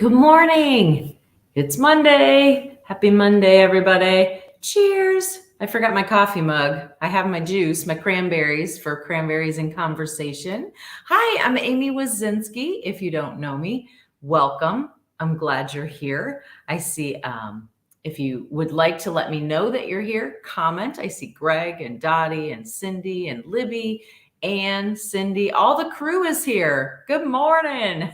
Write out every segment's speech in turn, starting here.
Good morning. It's Monday. Happy Monday, everybody. Cheers. I forgot my coffee mug. I have my juice, my cranberries for Cranberries in Conversation. Hi, I'm Aimee Wasinski. If you don't know me, welcome. I'm glad you're here. I see if you would like to let me know that you're here, comment. I see Greg and Dottie and Cindy and Libby and Cindy. All the crew is here. Good morning.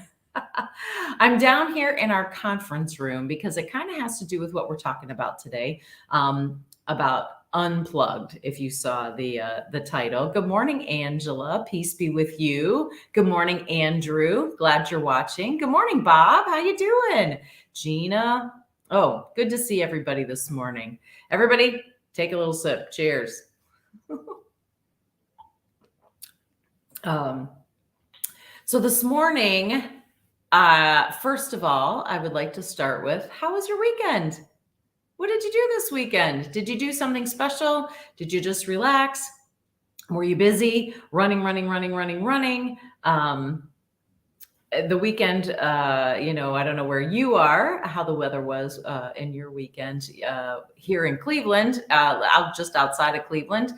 I'm down here in our conference room because it kind of has to do with what we're talking about today, about Unplugged. If you saw the title. Good morning, Angela. Peace be with you. Good morning, Andrew. Glad you're watching. Good morning, Bob. How you doing? Gina. Oh, good to see everybody this morning. Everybody, take a little sip. Cheers. So this morning, first of all, I would like to start with, how was your weekend? What did you do this weekend? Did you do something special? Did you just relax? Were you busy running? The weekend, I don't know where you are, how the weather was in your weekend. Here in Cleveland, just outside of Cleveland,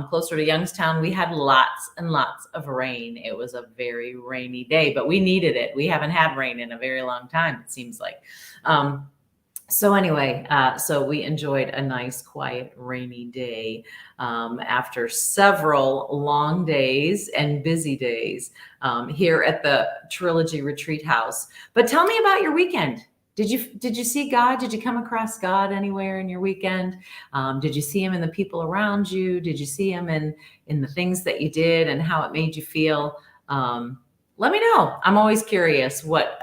closer to Youngstown, we had lots and lots of rain. It was a very rainy day, but we needed it. We haven't had rain in a very long time, it seems like. So anyway, so we enjoyed a nice, quiet, rainy day after several long days and busy days here at the Trilogy Retreat House. But tell me about your weekend. Did you see God? Did you come across God anywhere in your weekend? Did you see him in the people around you? Did you see him in the things that you did and how it made you feel? Let me know. I'm always curious what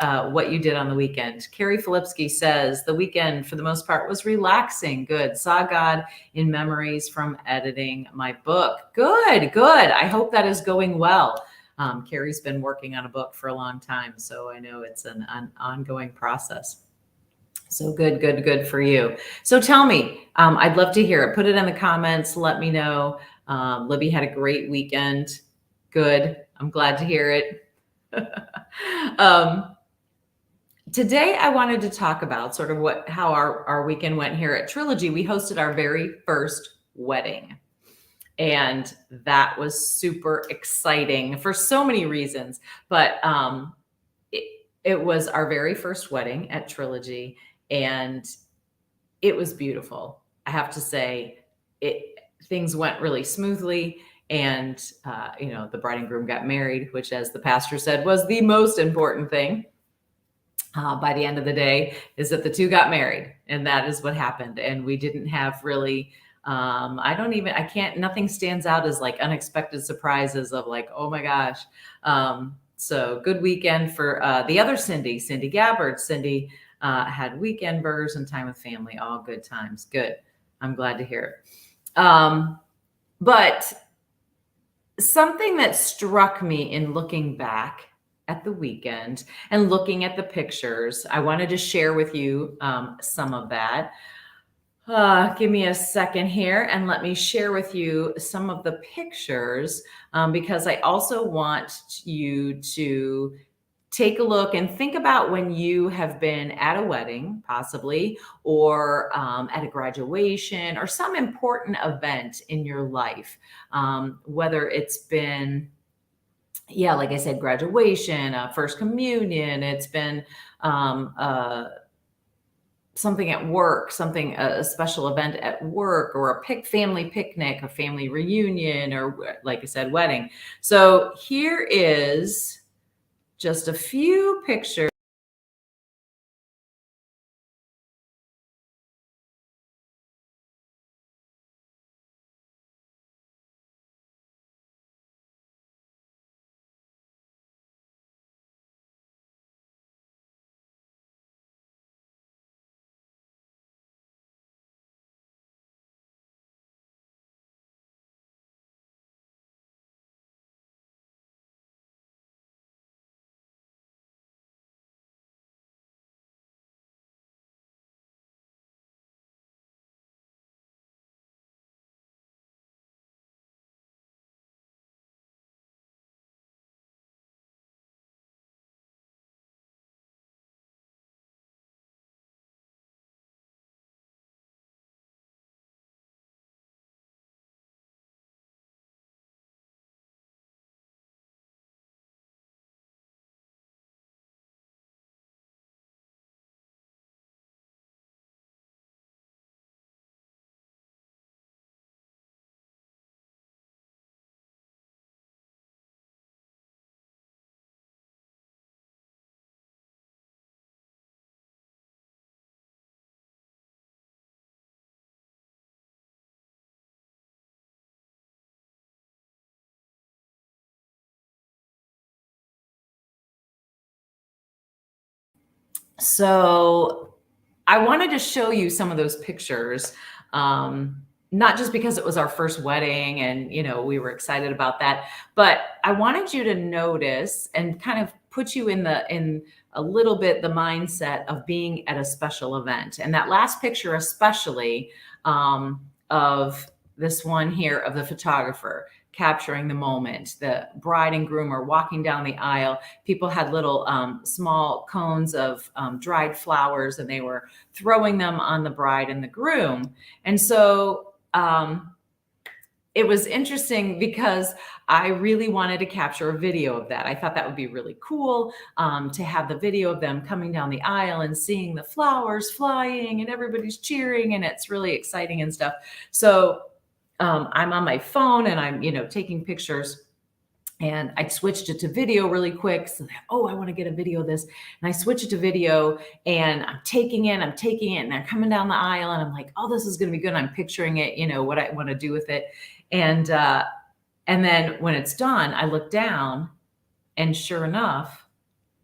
you did on the weekend. Carrie Filipsky says the weekend, for the most part, was relaxing. Good. Saw God in memories from editing my book. Good. I hope that is going well. Carrie's been working on a book for a long time, so I know it's an ongoing process. So good for you. So tell me, I'd love to hear it. Put it in the comments. Let me know. Libby had a great weekend. Good. I'm glad to hear it. Today I wanted to talk about sort of how our weekend went here at Trilogy. We hosted our very first wedding, and that was super exciting for so many reasons. But it was our very first wedding at Trilogy, and it was beautiful. I have to say, things went really smoothly. And, the bride and groom got married, which, as the pastor said, was the most important thing by the end of the day, is that the two got married. And that is what happened. And we didn't have really, nothing stands out as like unexpected surprises of like, oh my gosh. So good weekend for the other Cindy Gabbard. Cindy had weekend burgers and time with family, all good times. Good. I'm glad to hear it. But something that struck me in looking back at the weekend and looking at the pictures, I wanted to share with you some of that. Give me a second here and let me share with you some of the pictures because I also want you to take a look and think about when you have been at a wedding, possibly, or at a graduation or some important event in your life, whether it's been, like I said, graduation, first communion, it's been something at work, a special event at work, or a family picnic, a family reunion, or like I said, wedding. So here is just a few pictures So I wanted to show you some of those pictures, not just because it was our first wedding and, we were excited about that, but I wanted you to notice and kind of put you in a little bit the mindset of being at a special event. And that last picture, especially, of this one here of the photographer capturing the moment. The bride and groom are walking down the aisle. People had little small cones of dried flowers, and they were throwing them on the bride and the groom. And so it was interesting because I really wanted to capture a video of that. I thought that would be really cool, to have the video of them coming down the aisle and seeing the flowers flying and everybody's cheering, and it's really exciting and stuff. So I'm on my phone and I'm, taking pictures, and I switched it to video really quick. So, I want to get a video of this. And I switch it to video, and I'm taking it, and they're coming down the aisle, and I'm like, oh, this is going to be good. I'm picturing it, what I want to do with it. And then when it's done, I look down, and sure enough,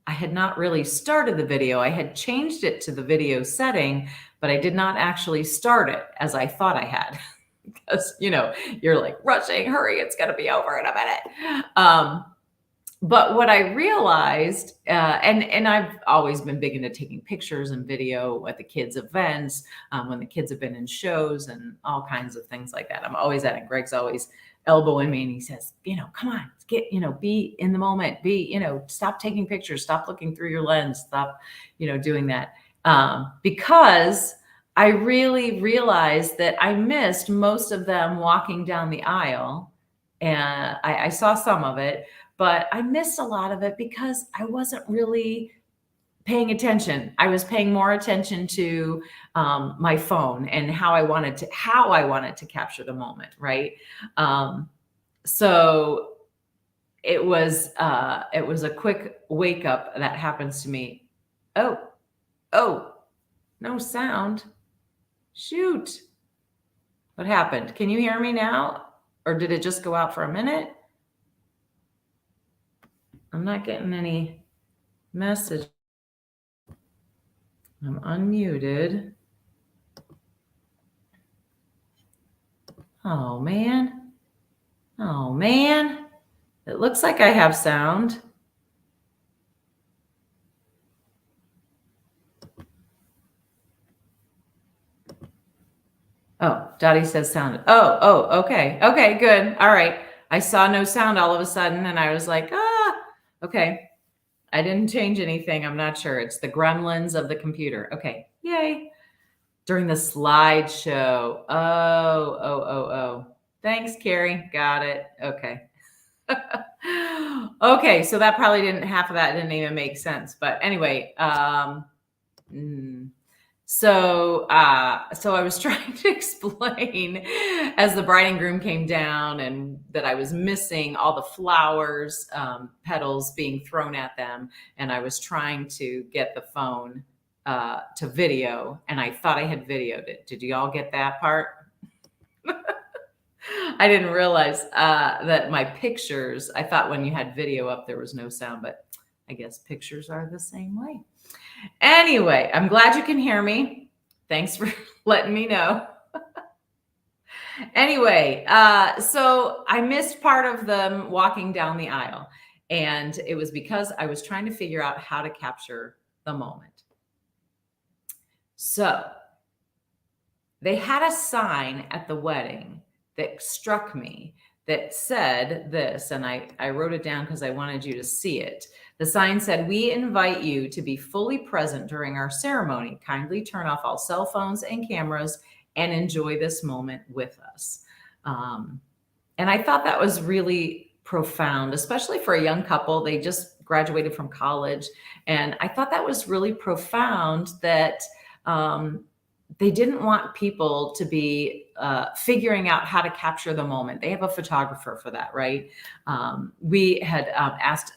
I had not really started the video. I had changed it to the video setting, but I did not actually start it as I thought I had. Because, you're like rushing, hurry, it's going to be over in a minute. But what I realized, and I've always been big into taking pictures and video at the kids' events, when the kids have been in shows and all kinds of things like that. I'm always at it. Greg's always elbowing me, and he says, come on, get, be in the moment, stop taking pictures, stop looking through your lens, stop, doing that. Because I really realized that I missed most of them walking down the aisle, and I saw some of it, but I missed a lot of it because I wasn't really paying attention. I was paying more attention to my phone and how I wanted to capture the moment, right? So it was a quick wake up that happens to me. Oh, no sound. Shoot. What happened? Can you hear me now? Or did it just go out for a minute? I'm not getting any message. I'm unmuted. Oh, man. It looks like I have sound. Oh, Dottie says sound. Oh, okay. Okay, good. All right. I saw no sound all of a sudden, and I was like, okay. I didn't change anything. I'm not sure. It's the gremlins of the computer. Okay. Yay. During the slideshow. Oh. Thanks, Carrie. Got it. Okay. Okay. So that probably half of that didn't even make sense. But anyway, So I was trying to explain as the bride and groom came down, and that I was missing all the flowers, petals being thrown at them. And I was trying to get the phone to video, and I thought I had videoed it. Did you all get that part? I didn't realize that my pictures, I thought when you had video up, there was no sound, but I guess pictures are the same way. Anyway, I'm glad you can hear me. Thanks for letting me know. Anyway, so I missed part of them walking down the aisle, and it was because I was trying to figure out how to capture the moment. So they had a sign at the wedding that struck me that said this, and I wrote it down because I wanted you to see it. The sign said, "We invite you to be fully present during our ceremony. Kindly turn off all cell phones and cameras and enjoy this moment with us." And I thought that was really profound, especially for a young couple. They just graduated from college. And I thought that was really profound that they didn't want people to be figuring out how to capture the moment. They have a photographer for that, right? We had asked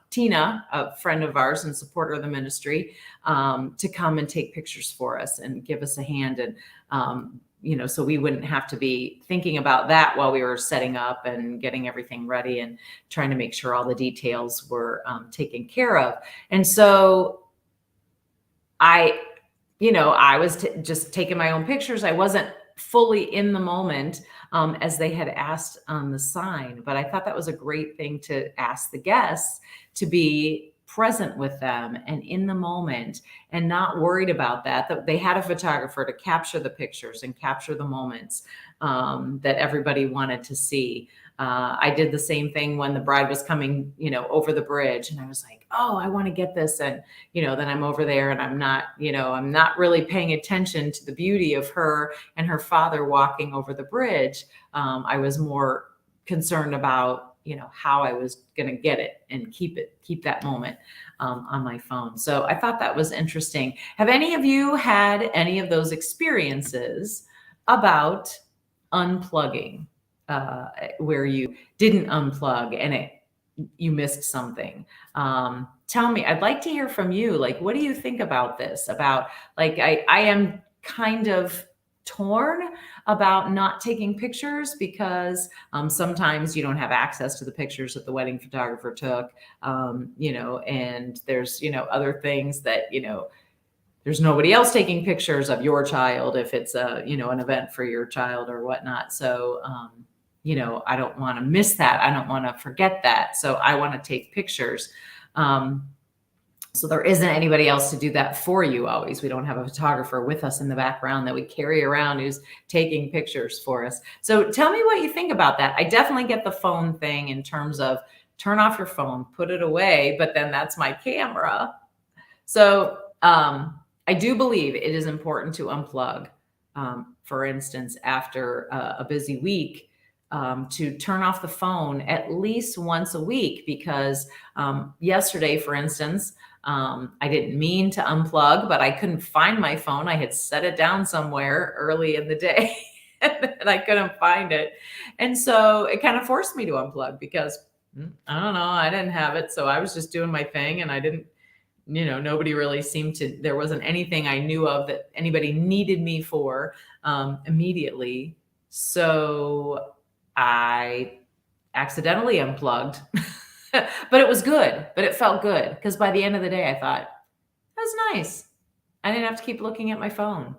Tina, a friend of ours and supporter of the ministry, to come and take pictures for us and give us a hand. And, so we wouldn't have to be thinking about that while we were setting up and getting everything ready and trying to make sure all the details were taken care of. And so I, I was just taking my own pictures. I wasn't fully in the moment, as they had asked on the sign. But I thought that was a great thing to ask the guests, to be present with them and in the moment and not worried about that. That they had a photographer to capture the pictures and capture the moments, that everybody wanted to see. I did the same thing when the bride was coming, over the bridge, and I was like, oh, I want to get this. And, then I'm over there and I'm not really paying attention to the beauty of her and her father walking over the bridge. I was more concerned about, how I was going to get it and keep that moment, on my phone. So I thought that was interesting. Have any of you had any of those experiences about unplugging, where you didn't unplug and you missed something? Tell me, I'd like to hear from you. Like, what do you think about this? About, like, I am kind of torn about not taking pictures because, sometimes you don't have access to the pictures that the wedding photographer took, and there's, other things that, there's nobody else taking pictures of your child if it's an event for your child or whatnot. So, I don't want to miss that. I don't want to forget that. So I want to take pictures. So there isn't anybody else to do that for you always. We don't have a photographer with us in the background that we carry around who's taking pictures for us. So tell me what you think about that. I definitely get the phone thing in terms of turn off your phone, put it away, but then that's my camera. So I do believe it is important to unplug, for instance, after a busy week, to turn off the phone at least once a week, because yesterday, for instance, I didn't mean to unplug, but I couldn't find my phone. I had set it down somewhere early in the day and I couldn't find it. And so it kind of forced me to unplug because I don't know, I didn't have it. So I was just doing my thing and I didn't, nobody really seemed to, there wasn't anything I knew of that anybody needed me for immediately. So I accidentally unplugged, but it was good, but it felt good because by the end of the day, I thought, that was nice. I didn't have to keep looking at my phone.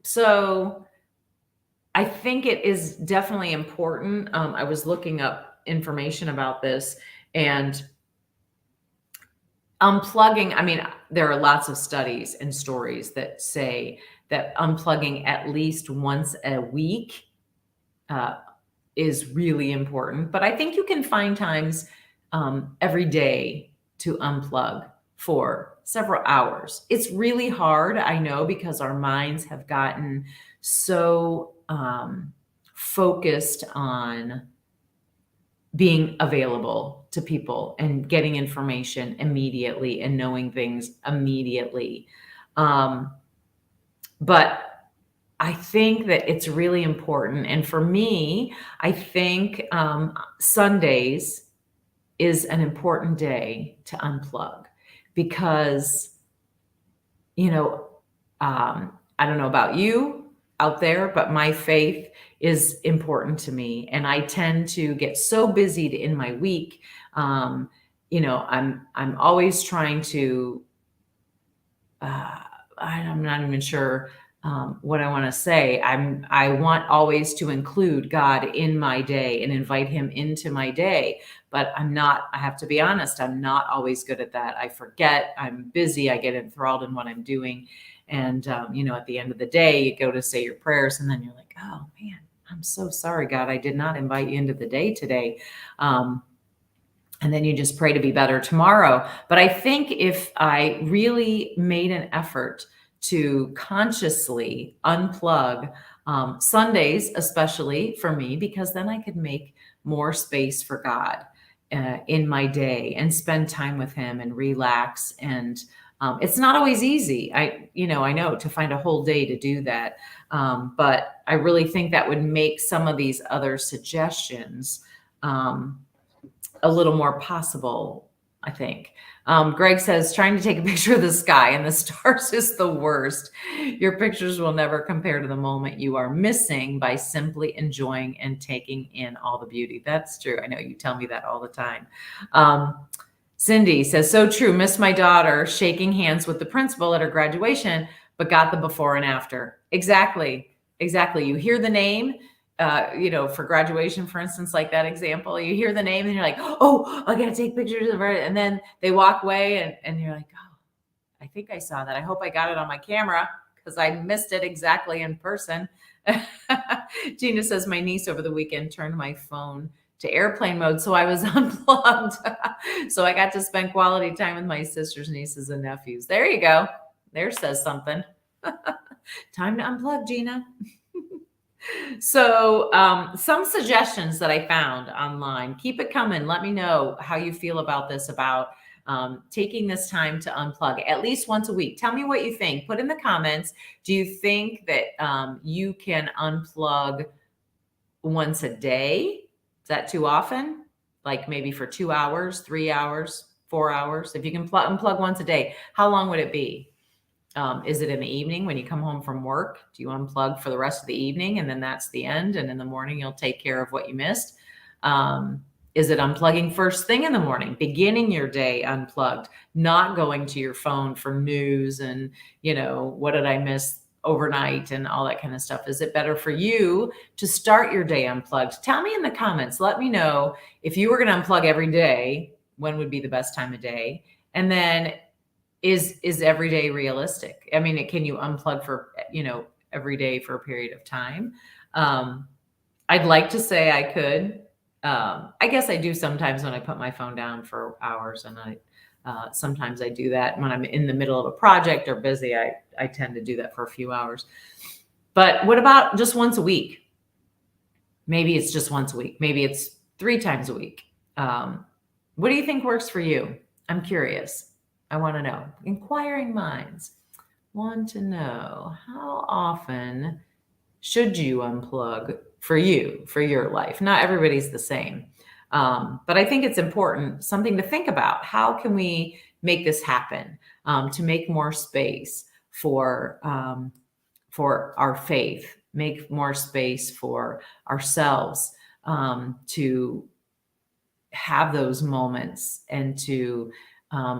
So I think it is definitely important. I was looking up information about this, and unplugging, I mean, there are lots of studies and stories that say that unplugging at least once a week is really important. But I think you can find times every day to unplug for several hours. It's really hard, I know, because our minds have gotten so focused on being available to people and getting information immediately and knowing things immediately. But I think that it's really important. And for me, I think Sundays is an important day to unplug because, I don't know about you out there, but my faith is important to me. And I tend to get so busy in my week. I'm always trying to, I'm not even sure what I want to say. I want always to include God in my day and invite him into my day, but I have to be honest, I'm not always good at that. I forget, I'm busy, I get enthralled in what I'm doing. And, at the end of the day, you go to say your prayers and then you're like, oh man, I'm so sorry, God, I did not invite you into the day today. And then you just pray to be better tomorrow. But I think if I really made an effort to consciously unplug Sundays, especially for me, because then I could make more space for God in my day and spend time with him and relax. And it's not always easy. I know to find a whole day to do that. But I really think that would make some of these other suggestions a little more possible, I think. Greg says, trying to take a picture of the sky and the stars is the worst. Your pictures will never compare to the moment you are missing by simply enjoying and taking in all the beauty. That's true. I know you tell me that all the time. Cindy says, so true. Missed my daughter shaking hands with the principal at her graduation, but got the before and after. Exactly. Exactly. You hear the name, for graduation, for instance, like that example, you hear the name and you're like, oh, I got to take pictures of her. And then they walk away and you're like, oh, I think I saw that. I hope I got it on my camera because I missed it exactly in person. Gina says, my niece over the weekend turned my phone to airplane mode, so I was unplugged. So I got to spend quality time with my sisters, nieces, and nephews. There you go. There says something. Time to unplug, Gina. So some suggestions that I found online. Keep it coming. Let me know how you feel about this, about taking this time to unplug at least once a week. Tell me what you think. Put in the comments. Do you think that you can unplug once a day? Is that too often? Like maybe for 2 hours, 3 hours, 4 hours? If you can unplug once a day, how long would it be? Is it in the evening when you come home from work? Do you unplug for the rest of the evening and then that's the end? And in the morning, you'll take care of what you missed? Is it unplugging first thing in the morning, beginning your day unplugged, not going to your phone for news and, what did I miss overnight and all that kind of stuff? Is it better for you to start your day unplugged? Tell me in the comments. Let me know if you were going to unplug every day, when would be the best time of day? And then is every day realistic? I mean, can you unplug for, every day for a period of time? I'd like to say I could. I guess I do sometimes when I put my phone down for hours, and sometimes I do that when I'm in the middle of a project or busy. I tend to do that for a few hours. But what about just once a week? Maybe it's just once a week. Maybe it's 3 times a week. What do you think works for you? I'm curious. I want to know. Inquiring minds want to know, how often should you unplug for you, for your life? Not everybody's the same. But I think it's important, something to think about. How can we make this happen, to make more space for our faith, make more space for ourselves, to have those moments and to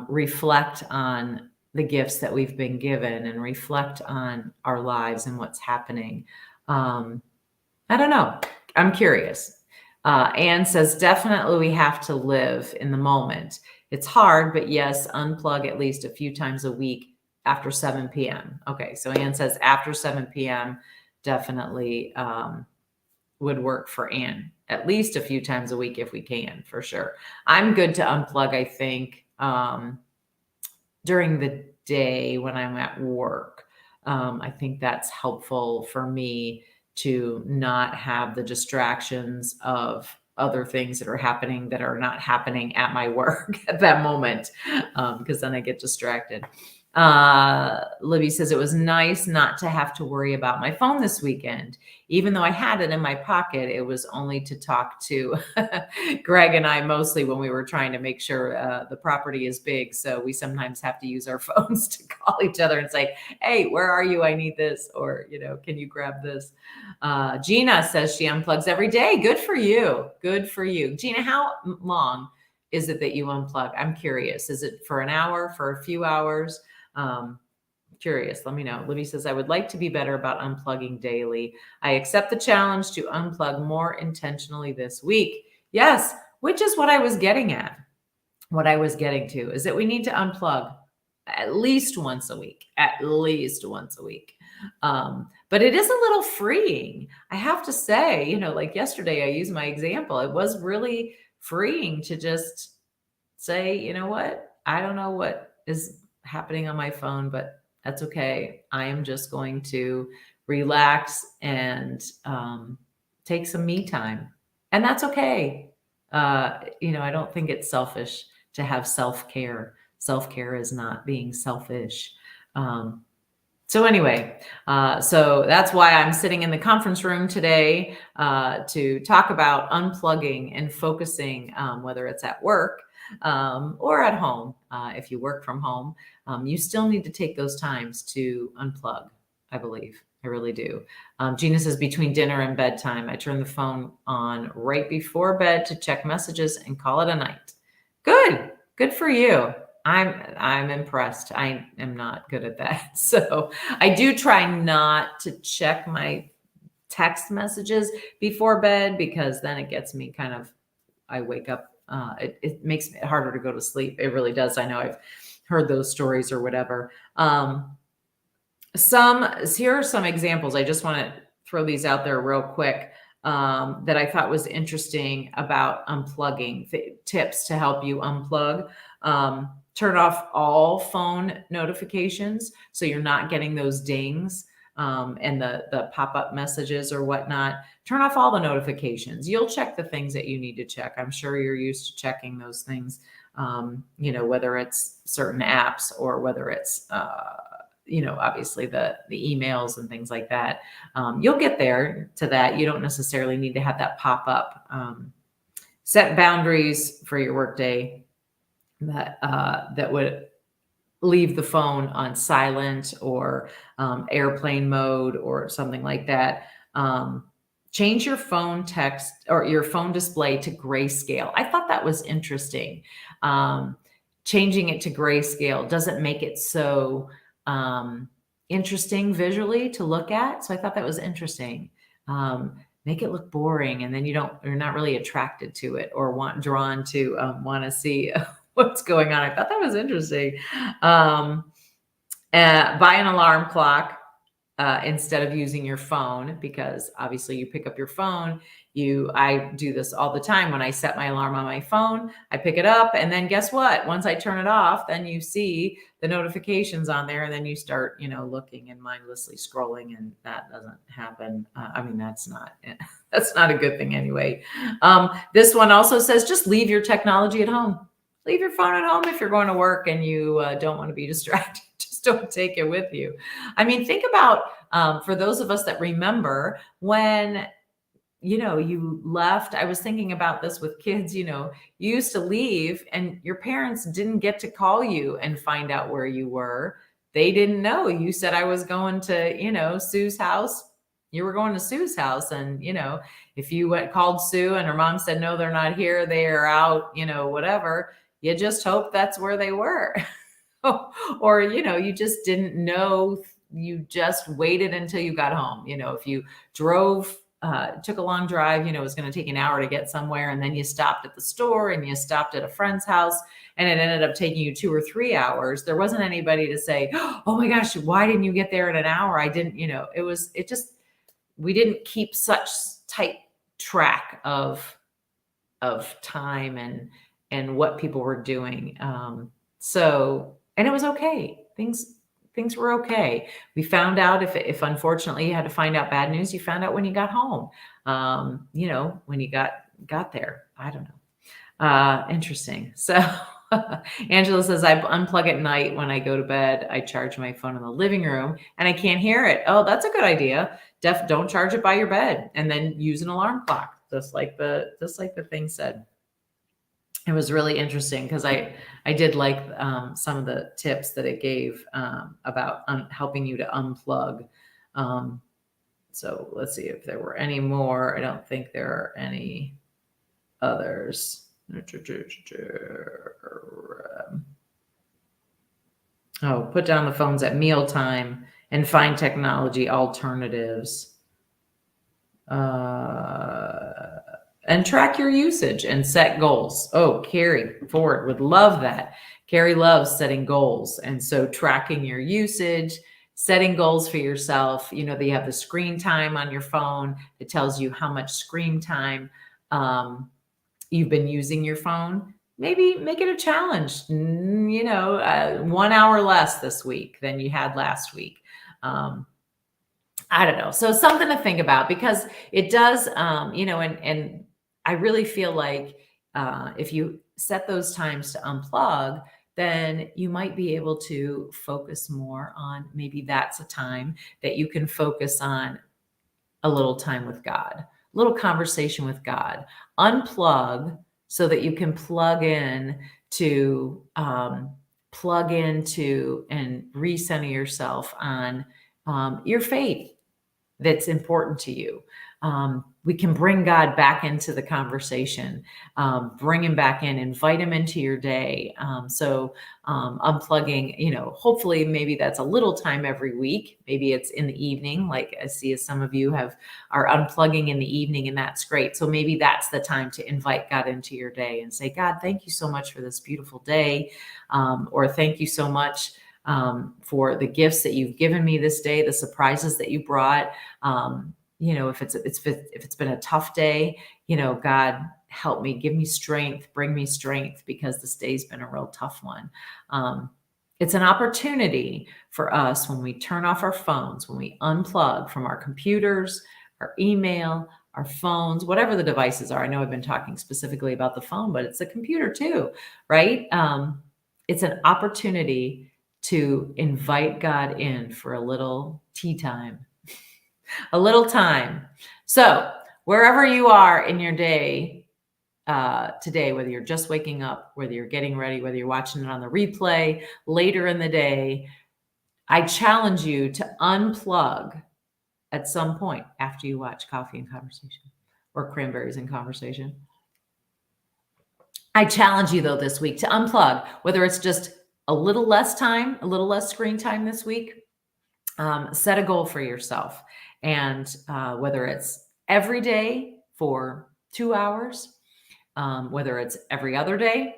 reflect on the gifts that we've been given and reflect on our lives and what's happening. I don't know. I'm curious. Anne says, definitely we have to live in the moment. It's hard, but yes, unplug at least a few times a week after 7 p.m. Okay, so Anne says after 7 p.m. definitely would work for Anne. At least a few times a week if we can, for sure. I'm good to unplug, I think, during the day when I'm at work. I think that's helpful for me to not have the distractions of other things that are happening that are not happening at my work at that moment, because then I get distracted. Libby says, it was nice not to have to worry about my phone this weekend. Even though I had it in my pocket, it was only to talk to Greg and I mostly when we were trying to make sure the property is big. So we sometimes have to use our phones to call each other and say, hey, where are you? I need this. Or, can you grab this? Gina says she unplugs every day. Good for you. Good for you. Gina, how long is it that you unplug? I'm curious. Is it for an hour, for a few hours? Curious. Let me know. Libby says, I would like to be better about unplugging daily. I accept the challenge to unplug more intentionally this week. Yes, which is what I was getting at. What I was getting to is that we need to unplug at least once a week, but it is a little freeing. I have to say, like yesterday, I used my example. It was really freeing to just say, you know what? I don't know what is happening on my phone, but that's okay. I am just going to relax and take some me time. And that's okay. I don't think it's selfish to have self-care. Self-care is not being selfish. So anyway, so that's why I'm sitting in the conference room today to talk about unplugging and focusing, whether it's at work or at home. If you work from home, you still need to take those times to unplug, I believe. I really do. Gina says, between dinner and bedtime, I turn the phone on right before bed to check messages and call it a night. Good. Good for you. I'm impressed. I am not good at that. So I do try not to check my text messages before bed because then it gets me kind of I wake up, it makes it harder to go to sleep. It really does. I know I've heard those stories or whatever. Here are some examples. I just want to throw these out there real quick that I thought was interesting about unplugging tips to help you unplug. Turn off all phone notifications so you're not getting those dings and the pop-up messages or whatnot. Turn off all the notifications. You'll check the things that you need to check. I'm sure you're used to checking those things, whether it's certain apps or whether it's obviously the emails and things like that. You'll get there to that. You don't necessarily need to have that pop up. Set boundaries for your workday that would leave the phone on silent or airplane mode or something like that. Change your phone text or your phone display to grayscale. I thought that was interesting. Changing it to grayscale doesn't make it so interesting visually to look at. So I thought that was interesting. Make it look boring, and then you're not really attracted to it or drawn to want to see what's going on. I thought that was interesting. Buy an alarm clock instead of using your phone, because obviously you pick up your phone. I do this all the time. When I set my alarm on my phone, I pick it up, and then guess what? Once I turn it off, then you see the notifications on there, and then you start, looking and mindlessly scrolling, and that doesn't happen. That's not a good thing anyway. This one also says just leave your technology at home. Leave your phone at home if you're going to work and you don't want to be distracted. Just don't take it with you. Think about for those of us that remember when you left. I was thinking about this with kids. You used to leave and your parents didn't get to call you and find out where you were. They didn't know. You said I was going to, Sue's house. You were going to Sue's house, and if you called Sue and her mom said, no, they're not here, they are out, whatever, you just hope that's where they were. Or, you just didn't know. You just waited until you got home. If you drove, took a long drive, it was going to take an hour to get somewhere. And then you stopped at the store and you stopped at a friend's house and it ended up taking you 2 or 3 hours. There wasn't anybody to say, oh my gosh, why didn't you get there in an hour? I didn't, we didn't keep such tight track of time and what people were doing. And it was okay. Things were okay. We found out if unfortunately you had to find out bad news, you found out when you got home. When you got there. I don't know. Interesting. So Angela says, I unplug at night when I go to bed. I charge my phone in the living room and I can't hear it. Oh, that's a good idea. Don't charge it by your bed, and then use an alarm clock, just like the thing said. It was really interesting because I did like some of the tips that it gave about helping you to unplug. So let's see if there were any more. I don't think there are any others. Oh, put down the phones at mealtime and find technology alternatives. And track your usage and set goals. Oh, Carrie Ford would love that. Carrie loves setting goals. And so tracking your usage, setting goals for yourself. They have the screen time on your phone. It tells you how much screen time you've been using your phone. Maybe make it a challenge, 1 hour less this week than you had last week. I don't know. So something to think about, because it does, and I really feel like if you set those times to unplug, then you might be able to focus more on, maybe that's a time that you can focus on a little time with God, a little conversation with God. Unplug so that you can plug into and recenter yourself on your faith that's important to you. we can bring God back into the conversation, bring him back in, invite him into your day. Unplugging, hopefully maybe that's a little time every week. Maybe it's in the evening. Like I see some of you are unplugging in the evening, and that's great. So maybe that's the time to invite God into your day and say, God, thank you so much for this beautiful day. Or thank you so much for the gifts that you've given me this day, the surprises that you brought. If it's been a tough day, God, help me, give me strength, bring me strength, because this day's been a real tough one. It's an opportunity for us when we turn off our phones, when we unplug from our computers, our email, our phones, whatever the devices are. I know I've been talking specifically about the phone, but it's a computer too, right? It's an opportunity to invite God in for a little tea time. A little time. So wherever you are in your day today, whether you're just waking up, whether you're getting ready, whether you're watching it on the replay later in the day, I challenge you to unplug at some point after you watch Coffee and Conversation or Cranberries and Conversation. I challenge you, though, this week to unplug, whether it's just a little less time, a little less screen time this week. Set a goal for yourself. And whether it's every day for 2 hours, whether it's every other day,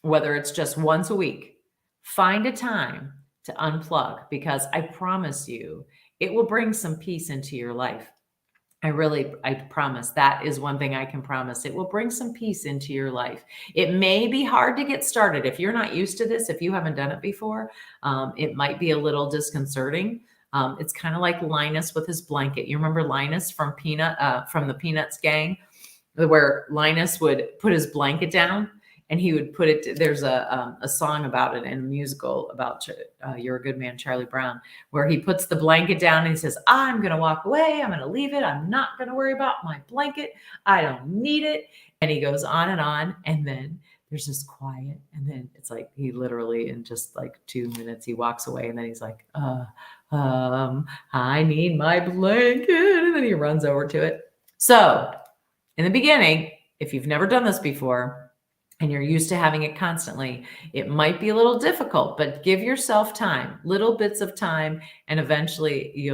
whether it's just once a week, find a time to unplug, because I promise you, it will bring some peace into your life. I promise. That is one thing I can promise. It will bring some peace into your life. It may be hard to get started. If you're not used to this, if you haven't done it before, it might be a little disconcerting. It's kind of like Linus with his blanket. You remember Linus from the Peanuts gang, where Linus would put his blanket down and he would put it. There's a song about it in a musical about You're a Good Man, Charlie Brown, where he puts the blanket down and he says, I'm going to walk away. I'm going to leave it. I'm not going to worry about my blanket. I don't need it. And he goes on, and then there's this quiet. And then it's like he literally, in just like 2 minutes, he walks away. And then he's like, I need my blanket. And then he runs over to it. So in the beginning, if you've never done this before and you're used to having it constantly, it might be a little difficult, but give yourself time, little bits of time, and eventually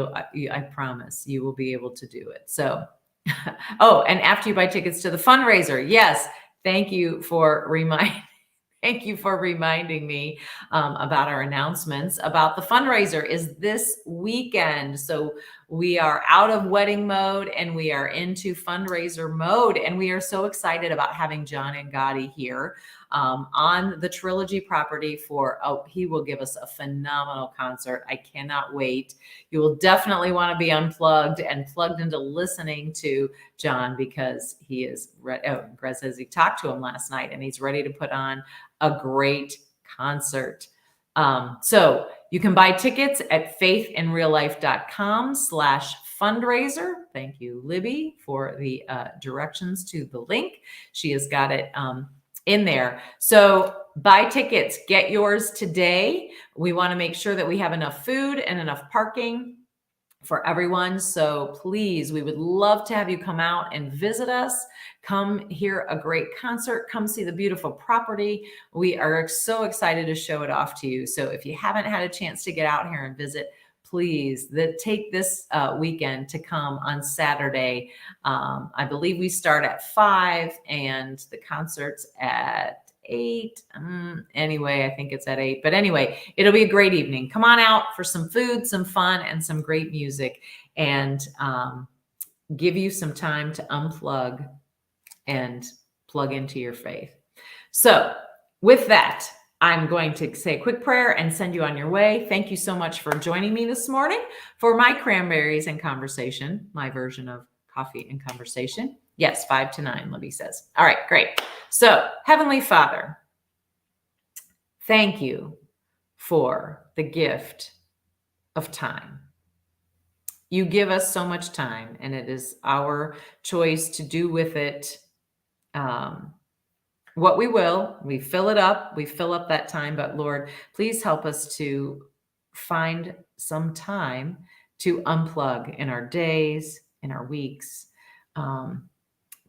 I promise you will be able to do it. So, and after you buy tickets to the fundraiser, yes, thank you for reminding me about our announcements. About the fundraiser is this weekend. So we are out of wedding mode and we are into fundraiser mode. And we are so excited about having John and Gotti here on the Trilogy property he will give us a phenomenal concert. I cannot wait. You will definitely want to be unplugged and plugged into listening to John, because he is ready. Greg says he talked to him last night and he's ready to put on a great concert. So you can buy tickets at faithinreallife.com/fundraiser. Thank you, Libby, for the directions to the link. She has got it in there. So buy tickets, get yours today. We want to make sure that we have enough food and enough parking for everyone. So please, we would love to have you come out and visit us. Come hear a great concert. Come see the beautiful property. We are so excited to show it off to you. So if you haven't had a chance to get out here and visit, please take this weekend to come on Saturday. I believe we start at 5 and the concert's at 8. Anyway, I think it's at 8. But anyway, it'll be a great evening. Come on out for some food, some fun, and some great music, and give you some time to unplug and plug into your faith. So with that, I'm going to say a quick prayer and send you on your way. Thank you so much for joining me this morning for my Cranberries and Conversation, my version of Coffee and Conversation. Yes, 5 to 9, Libby says. All right, great. So, Heavenly Father, thank you for the gift of time. You give us so much time, and it is our choice to do with it what we will. We fill it up. We fill up that time. But Lord, please help us to find some time to unplug in our days, in our weeks, Um,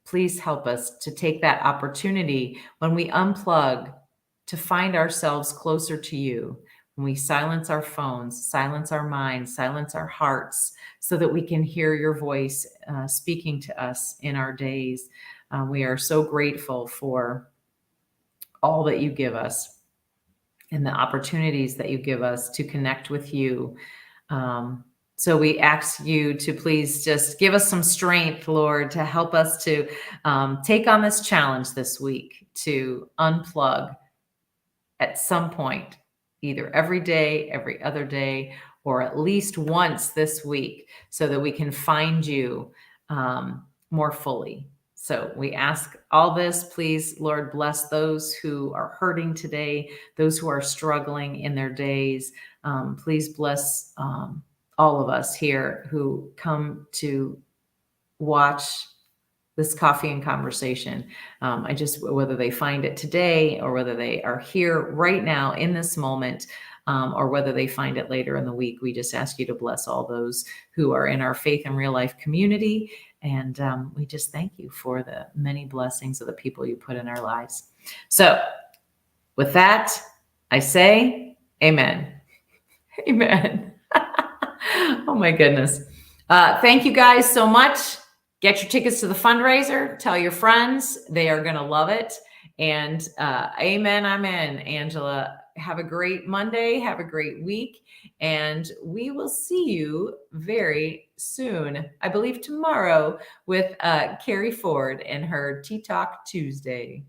please help us to take that opportunity when we unplug to find ourselves closer to you. When we silence our phones, silence our minds, silence our hearts, so that we can hear your voice speaking to us in our days. We are so grateful for all that you give us and the opportunities that you give us to connect with you. Um, so we ask you to please just give us some strength, Lord, to help us to take on this challenge this week to unplug at some point, either every day, every other day, or at least once this week, so that we can find you more fully. So we ask all this. Please, Lord, bless those who are hurting today, those who are struggling in their days. Please bless all of us here who come to watch this coffee and conversation. I just, whether they find it today or whether they are here right now in this moment, or whether they find it later in the week, we just ask you to bless all those who are in our faith and real life community. And we just thank you for the many blessings of the people you put in our lives. So with that, I say amen. Amen. Oh my goodness. Thank you guys so much. Get your tickets to the fundraiser. Tell your friends. They are going to love it. And amen. Amen, Angela. Have a great Monday. Have a great week. And we will see you very soon. I believe tomorrow with Carrie Ford and her Tea Talk Tuesday.